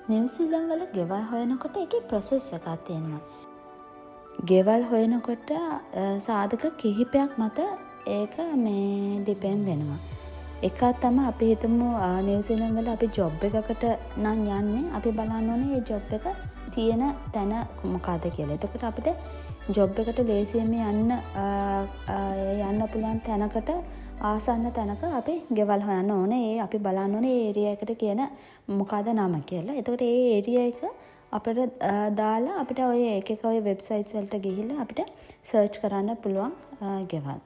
නිව්සීලන්ත වල ගෙවල් හොයනකොට ඒකේ ප්‍රොසෙස් එකක් තියෙනවා. ගෙවල් හොයනකොට සාධක කිහිපයක් මත ඒක ඩිපෙන්ඩ් වෙනවා. එකක් තමයි අපි හිතමු නිව්සීලන්ත වල අපි ජොබ් එකකට නම් යන්නේ අපි බලන්න ඕනේ මේ ජොබ් එක තියෙන තැන මොකද්ද කියලා. එතකොට අපිට ජොබ් එකට ලේසියෙන්ම යන්න පුළුවන් තැනකට ආසන්න තැනක අපි ගෙවල් හොයන්න ඕනේ. ඒ අපි බලන්න ඕනේ ඒ ඒරියා එකට කියන මොකද්ද නම කියලා. එතකොට ඒ ඒරියා එක අපිට දාලා අපිට ඔය එක ඔය වෙබ්සයිට්ස් වලට ගිහිල්ලා අපිට සර්ච් කරන්න පුළුවන් ගෙවල්.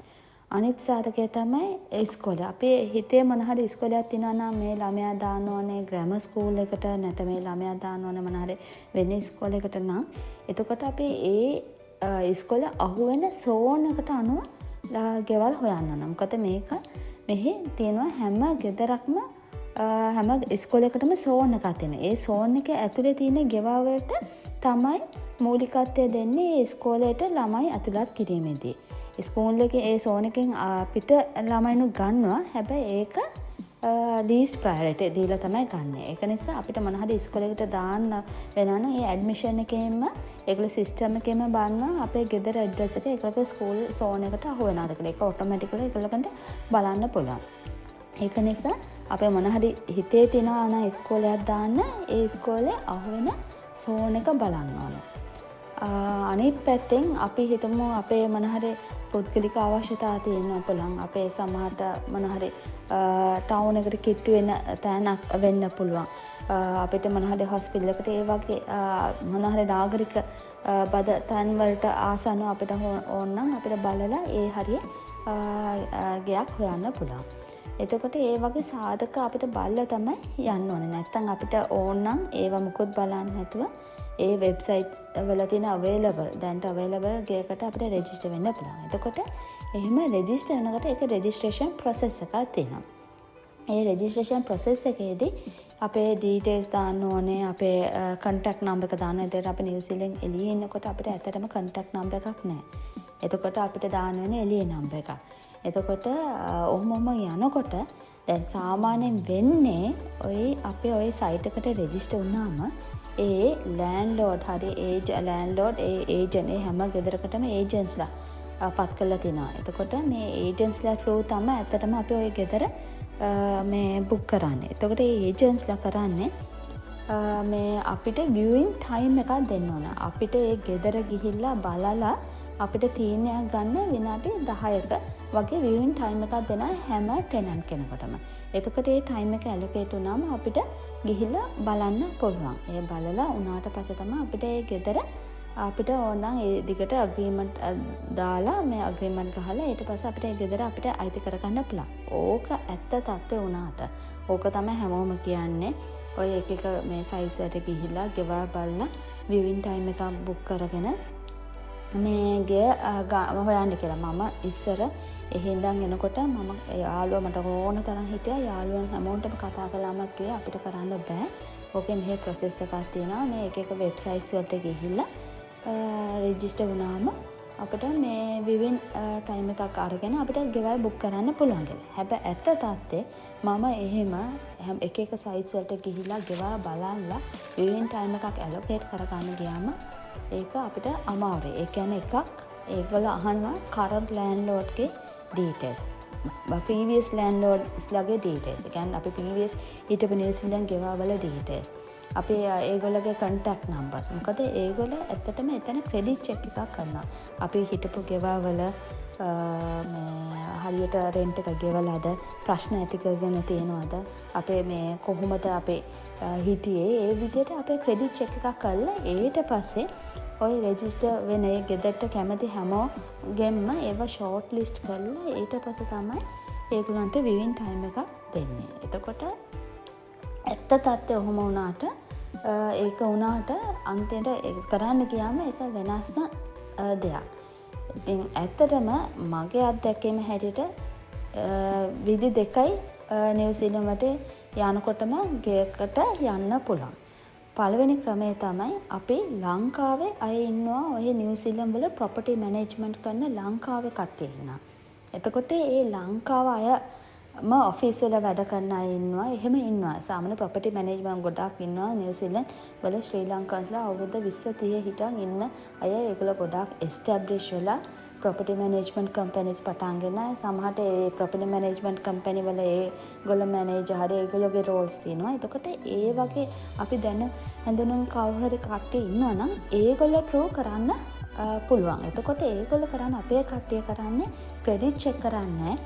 අනිත් සාධකය තමයි ඉස්කෝලේ. අපේ හිතේ මොන හරි ඉස්කෝලයක් තියෙනවා නම් මේ ළමයා දාන්න ඕනේ ග්‍රැමර් ස්කූල් එකට නැත්නම් මේ ළමයා දාන්න ඕනේ මොන හරි වෙන ඉස්කෝලයකට නම් එතකොට අපි ඒ ඉස්කෝලේ අහුවෙන සෝන් එකට අනුව ගෙවල් හොයන්න ඕන. මොකද මේක මෙහි තියෙනවා හැම ගෙදරක්ම හැම ඉස්කෝලයකටම සෝන් එකක් තියෙනවා. ඒ සෝන් එකේ ඇතුලේ තියෙන ගෙවල් වලට තමයි මූලිකත්වය දෙන්නේ ඒ ඉස්කෝලේට ළමයි ඇතුළත් කිරීමේදී. ස්කූල් එකේ ඒ සෝන් එකෙන් පිට ළමයිනු ගන්නවා. හැබැයි ඒක ලීස්ට් ප්‍රයොරිටි දීලා තමයි ගන්න. ඒක නිසා අපිට මොන හරි ඉස්කෝලයකට දාන්න වෙනවා නම් ඒ ඇඩ්මිෂන් එකේම ඒගොල්ලෝ සිස්ටම් එකේම බලනවා අපේ ගෙදර ඇඩ්‍රස් එක ඒකට ස්කූල් සෝන් එකට අහු වෙනවද කියලා. ඒක ඔටෝමැටිකලි ඒගොල්ලන්ට බලන්න පුළුවන්. ඒක නිසා අපේ මොන හරි හිතේ තියෙනවා නම් ඉස්කෝලයක් දාන්න ඒ ඉස්කෝලේ අහු වෙන සෝන් එක බලන්න ඕනේ. අනිත් පැත්තෙන් අපි හිතමු අපේ මොන හරි පුද්ගලික අවශ්‍යතා තියෙනවා පුළුවන්. අපේ සමහරට මොන හරි ටවුන් එකට කිට්ටු වෙන තැනක් වෙන්න පුළුවන්. අපිට මොන හරි හොස්පිටල් එකට ඒ වගේ මොන හරි නාගරික බද තැන් වලට ආසන්නව අපිට ඕන නම් අපිට බලලා ඒ හරිය ගයක් හොයන්න පුළුවන්. එතකොට ඒ වගේ සාධක අපිට බලලා තමයි යන්න ඕනේ. නැත්තම් අපිට ඕන නම් ඒව මුකුත් බලන්න නැතුව ඒ වෙබ්සයිට් වල තියෙන දැන්ට අවේලබල් ගේකට අපිට රෙජිස්ටර් වෙන්න පුළුවන්. එතකොට එහෙම රෙජිස්ටර් වෙනකොට ඒක රෙජිස්ට්‍රේෂන් ප්‍රොසෙස් එකක් තියෙනවා. ඒ රෙජිස්ට්‍රේෂන් ප්‍රොසෙස් එකේදී අපේ ඩීටේල්ස් දාන්න ඕනේ. අපේ කන්ටැක්ට් නම්බර් එක දාන්න. එතකොට අපි නිව්සීලන්ත එළියේ ඉන්නකොට අපිට ඇත්තටම කන්ටැක්ට් නම්බර් එකක් නැහැ. එතකොට අපිට දාන්න වෙන්නේ එළියේ නම්බර් එකක්. එතකොට ඔහොමම යනකොට දැන් සාමාන්‍යයෙන් වෙන්නේ අපේ ওই සයිට් එකට රෙජිස්ටර් වුණාම ඒ ලෑන්ඩ්ලෝඩ් හරි ලෑන්ඩ්ලෝඩ් ඒ ඒජන්ට් ඒ හැම ගෙදරකටම ඒජන්ට්ස්ලා පත් කරලා තිනවා. එතකොට මේ ඒජන්ට්ස්ලා ත්‍රූ තමයි ඇත්තටම අපි ওই ගෙදර බුක් කරන්නේ. එතකොට ඒ ඒජන්ට්ස්ලා කරන්නේ මේ අපිට විවිං ටයිම් එකක් දෙන්න ඕන. අපිට ඒ ගෙදර ගිහිල්ලා බලලා අපිට තීරණයක් ගන්න විනාඩි 10ක වගේ විවිං ටයිම් එකක් දෙන හැම ටෙනන්ට් කෙනෙකුටම. එතකොට ඒ ටයිම් එක ඇලොකේට් වුණාම අපිට ගිහිල්ලා බලන්න පුළුවන්. ඒ බලලා උනාට පස්සේ තමයි අපිට ඒ ගෙදර අපිට ඕනනම් ඒ දිගට අග්‍රීමන්ට් දාලා මේ අග්‍රීමන්ට් ගහලා ඊට පස්සේ අපිට ඒ ගෙදර අපිට අයිති කරගන්න පුළුවන්. ඕක ඇත්ත තත්ත්වය වුණාට ඕක තමයි හැමෝම කියන්නේ. ඔය එක මේ සයිට්ස් වලට ගිහිල්ලා ගෙවල් බලලා විවිං ටයිම් එකක් බුක් කරගෙන මේ ගේ හොයන්න කියලා. මම ඉස්සර එහෙන්දන් එනකොට මම යාළුවා මට ඕන තරම් හිටියා. යාළුවන් හැමෝටම කතා කළාමත් කිව්වා අපිට කරන්න බෑ. ඕකේ මෙහෙ ප්‍රොසෙස් එකක් තියෙනවා. මේ එක වෙබ්සයිට්ස් වලට ගිහිල්ලා රෙජිස්ටර් වුණාම අපිට මේ විවින් ටයිම් එකක් අරගෙන අපිට ගෙවල් බුක් කරන්න පුළුවන් කියලා. හැබැයි ඇත්ත තත්ත්වය මම එහෙම එක සයිට්ස් වලට ගිහිල්ලා ගෙවල් බලලා විවින් ටයිම් එකක් ඇලොකේට් කරගන්න ගියාම ඒක අපිට අමාරුයි. ඒ කියන්නේ එකක් ඒගොල්ලෝ අහනවා කරන්ට් ලෑන්ඩ්ලෝඩ්ගේ ඩීටේල්ස්. ප්‍රීවියස් ලෑන්ඩ්ලෝඩ්ස්ලාගේ ඩීටේල්ස්. ඒ කියන්නේ අපි ප්‍රීවියස් හිටපු නිව්සීලන්ත ගෙවල් වල ඩීටේල්ස්. අපි ඒගොල්ලෝගේ කන්ටැක්ට් නම්බර්ස්. මොකද ඒගොල්ලෝ ඇත්තටම එතන ක්‍රෙඩිට් චෙක් එකක් කරනවා. අපි හිටපු ගෙවල් වල හරියට රෙන්ට් එක ගෙවලාද ප්‍රශ්න ඇති කරගෙන තියෙනවද අපේ මේ කොහොමද අපේ හිටියේ ඒ විදිහට අපේ ක්‍රෙඩිට් චෙක් එකක් කරලා ඊට පස්සේ ඔය රෙජිස්ටර් වෙන ඒ ගෙදරට කැමති හැමෝගෙම ඒව ෂෝට් ලිස්ට් කරලා ඊට පස්සේ තමයි ඒගොල්ලන්ට විවින් ටයිම් එකක් දෙන්නේ. එතකොට ඇත්ත තත්ත්වය ඔහොම වුණාට ඒක වුණාට අන්තිමට කරන්න ගියාම ඒක වෙනස්ම දෙයක්. ඉතින් ඇත්තටම මගේ අත්දැකීම හැටියට විදි දෙකයි නිව්සීලන්තට යනකොටම ගේකට යන්න පුළුවන්. පළවෙනි ක්‍රමය තමයි අපි ලංකාවේ අය ඉන්නවා ඔය නිව්සීලන්ත වල ප්‍රොපර්ටි මැනේජ්මන්ට් කරන ලංකාවේ කට්ටිය ඉන්නවා. එතකොට ඒ ලංකාව අය ඔෆිස් වල වැඩ කරන අය ඉන්නවා. එහෙම ඉන්නවා. සාමාන්‍ය ප්‍රොපර්ටි මැනේජ්මන්ට් ගොඩක් ඉන්නවා නිව්සීලන්ත වල ශ්‍රී ලංකාවන්ස්ලා අවුරුදු 20 30 හිටන් ඉන්න අය. ඒගොල්ලෝ ගොඩක් එස්ටැබ්ලිෂ් වෙලා ප්‍රොපර්ටි මැනේජ්මන්ට් කම්පැනිස් පටන්ගෙන සමහරට ඒ ප්‍රොපර්ටි මැනේජ්මන්ට් කම්පැනි වල ඒගොල්ලෝ මැනේජර් හරි ඒගොල්ලෝගේ රෝල්ස් තියෙනවා. එතකොට ඒ වගේ අපි දැන හඳුනන කවුරු හරි කට්ටිය ඉන්නවා නම් ඒගොල්ලෝ ට්‍රෝ කරන්න පුළුවන්. එතකොට ඒගොල්ලෝ කරන්නේ අපේ කට්ටිය කරන්නේ ක්‍රෙඩිට් චෙක් කරන්නේ.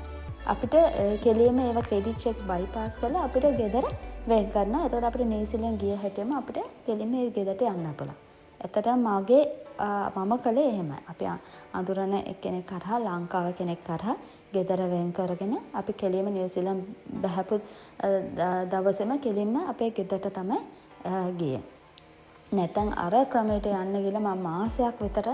අපිට කෙලියම ඒවා ක්‍රෙඩිට් චෙක් බයිපාස් කරලා අපිට ගෙදර වෙන් කරනවා. එතකොට අපිට නිව්සීලන්ත ගිය හැටිම අපිට කෙලියම ඒ ගෙදරට යන්න පුළුවන්. එතකොට මම කළේ එහෙමයි. අපි අඳුරන එක්කෙනෙක් කරහා ලංකාව කෙනෙක් කරහා ගෙදර වෙන් කරගෙන අපි කෙලියම නිව්සීලන්ත බහපු දවසේම කෙලියම අපේ ගෙදරට තමයි ගියේ. නැත්නම් අර ක්‍රමයට යන්න ගිහලා මම මාසයක් විතර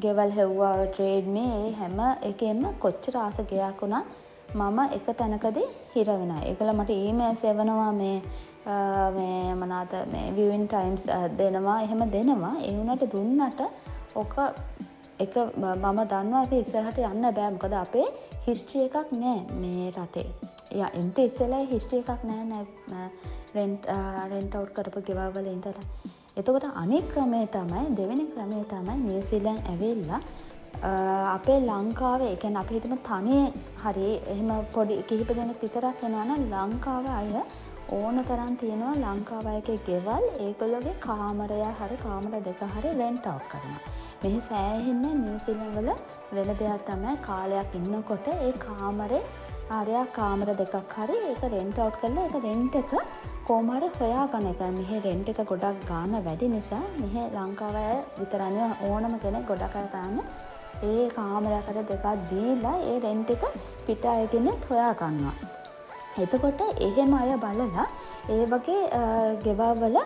ගෙවල් හැව්වා ට්‍රේඩ් මේ හැම එකෙම කොච්චර ආස ගයක් වුණත් මම එක තැනකදී හිර වෙනවා. ඒගොල්ලෝ මට ඊමේල්ස් එවනවා මේ මොනවාද මේ viewing times දෙනවා. එහෙම දෙනවා. ඒ වුණාට දුන්නට ඔක එක මම දන්නවා ඒක ඉස්සරහට යන්න බෑ. මොකද අපේ හිස්ටරි එකක් නෑ මේ රටේ. ඉන්ට ඉස්සෙල්ලා හිස්ටරි එකක් නෑ රෙන්ට් අවුට් කරපු ගෙවල් වල ඉඳලා. එතකොට අනෙක් ක්‍රමය තමයි දෙවෙනි ක්‍රමය තමයි නිව්සීලන්ත ඇවිල්ලා අපේ ලංකාවේ ඒ කියන්නේ අපි හිතමු තනිය හරි එහෙම පොඩි කිහිප දෙනෙක් විතරක් එනවා නම් ලංකාවේ අය ඕන තරම් තියෙනවා ලංකාව අයගේ ගෙවල් ඒගොල්ලෝගේ කාමරය හරි කාමර දෙක හරි රෙන්ට් අවුට් කරනවා. මෙහි සෑහෙන නිව්සීලන්ත වල වෙන දෙයක් තමයි කාලයක් ඉන්නකොට ඒ කාමරේ හරියක් කාමර දෙකක් හරි ඒක රෙන්ට් අවුට් කරලා ඒක රෙන්ට් එක කොහොම හරි හොයාගන්න එක. මෙහි රෙන්ට් එක ගොඩක් ගාණ වැඩි නිසා මෙහි ලංකාව අය විතරක් ඕනම කෙනෙක් ගොඩක් අය ගන්න ඒ කාමරයකට දෙකක් දීලා ඒ රෙන්ට් එක පිට අයගෙනුත් හොයා ගන්නවා. එතකොට එහෙම අය බලලා ඒ වගේ ගෙවල් වල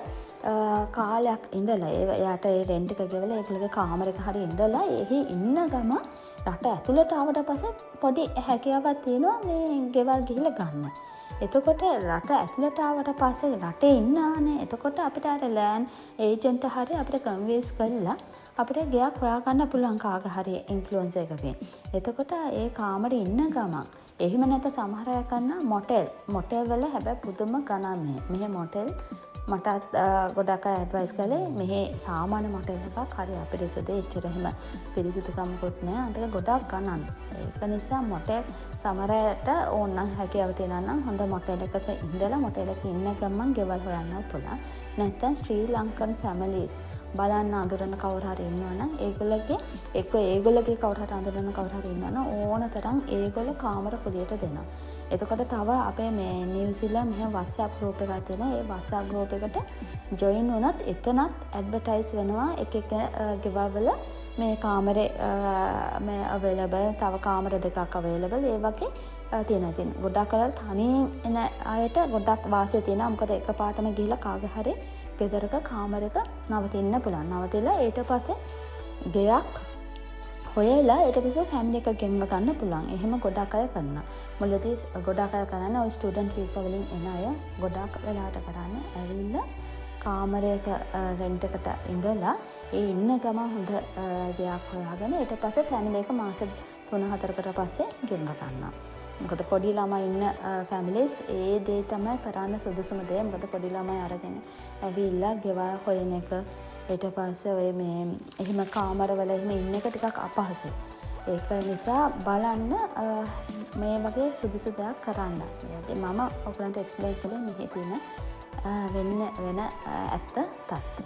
කාලයක් ඉඳලා එයාට ඒ රෙන්ට් එක ගෙවලා ඒගොල්ලෝගේ කාමරයක හරි ඉඳලා එහි ඉන්න ගම රට ඇතුළට ආවට පස්සේ පොඩි හැකියාවක් තියෙනවා මේ ගෙවල් ගිහිල්ලා ගන්න. එතකොට රට ඇතුළට ආවට පස්සේ රටේ ඉන්නවනේ. එතකොට අපිට අර ලෑන්ඩ් ඒජන්ට් හරි අපිට කන්වින්ස් කරලා අපිට ගෙයක් හොයාගන්න පුළුවන් කාගේ හරි ඉන්ෆ්ලුවන්ස් එකකින්. එතකොට ඒ කාමරේ ඉන්න ගමන් එහෙම නැත්නම් සමහර අය කරන මොටෙල් වල හැබැයි පුදුම ගණන් මෙහෙ මොටෙල් මටත් ගොඩක් අය ඇඩ්වයිස් කළේ මෙහෙ සාමාන්‍ය මොටෙල් එකක් හරි අපිරිසුදු එච්චර එහෙම පිරිසිදුකමකුත් නැහැ. අන්තික ගොඩක් ගණන්. ඒක නිසා මොටෙල් සමහරට ඕනනම් හැකියාව තියෙනවා නම් හොඳ මොටෙල් එකක ඉඳලා මොටෙල් එකේ ඉන්න ගමන් ගෙවල් හොයන්නත් පුළුවන්. නැත්නම් ශ්‍රී ලංකන් ෆැමිලිස් බලන්න අඳුරන කවුරු හරි ඉන්නවනම් ඒගොල්ලෝගේ කවුරු හරි අඳුරන කවුරු හරි ඉන්නවනම් ඕන තරම් ඒගොල්ලෝ කාමර කුලියට දෙනවා. එතකොට තව අපේ මේ නිව්සීලන්ත මෙහෙම WhatsApp group එකක් තියෙනවා. ඒ WhatsApp group එකට join වුණත් එතනත් ඇඩ්වර්ටයිස් වෙනවා එක ගෙවල් වල මේ කාමරේ මේ available තව කාමර දෙකක් available ඒ වගේ තියෙනවා. ඉතින් ගොඩක් අය තනියෙන් එන අයට ගොඩක් වාසිය තියෙනවා. මොකද එකපාරටම ගිහිල්ලා කාගේ හරි ගෙදරක කාමරයක නවතින්න පුළුවන්. නවතිලා ඊට පස්සේ ගෙයක් හොයලා ඊට පස්සේ ෆැමිලි එක ගෙම්ම ගන්න පුළුවන්. එහෙම ගොඩක් අය කරනවා. මුලදී ගොඩක් අය කරන්නේ ඔය ස්ටුඩන්ට් වීසා වලින් එන අය ගොඩක් වෙලාවට කරන්නේ ඇවිල්ලා කාමරයක රෙන්ට් එකට ඉඳලා ඒ ඉන්න ගමන් හොඳ ගෙයක් හොයාගෙන ඊට පස්සේ ෆැමිලි එක මාස 3-4කට පස්සේ ගෙම්ම ගන්නවා. මොකද පොඩි ළමයි ඉන්න ෆැමිලිස් ඒ දේ තමයි කරන්න සුදුසුම දේ. මොකද පොඩි ළමයි අරගෙන ඇවිල්ලා ගෙවල් හොයන එක ඊට පස්සේ ඔය මේ එහෙම කාමරවල එහෙම ඉන්න එක ටිකක් අපහසුයි. ඒක නිසා බලන්න මේ වගේ සුදුසු දෙයක් කරන්න. ඉතින් මම ඔයගලන්ට එක්ස්ප්ලেইন කළේ මෙහි තියෙන වෙන ඇත්ත තත්ත්වය.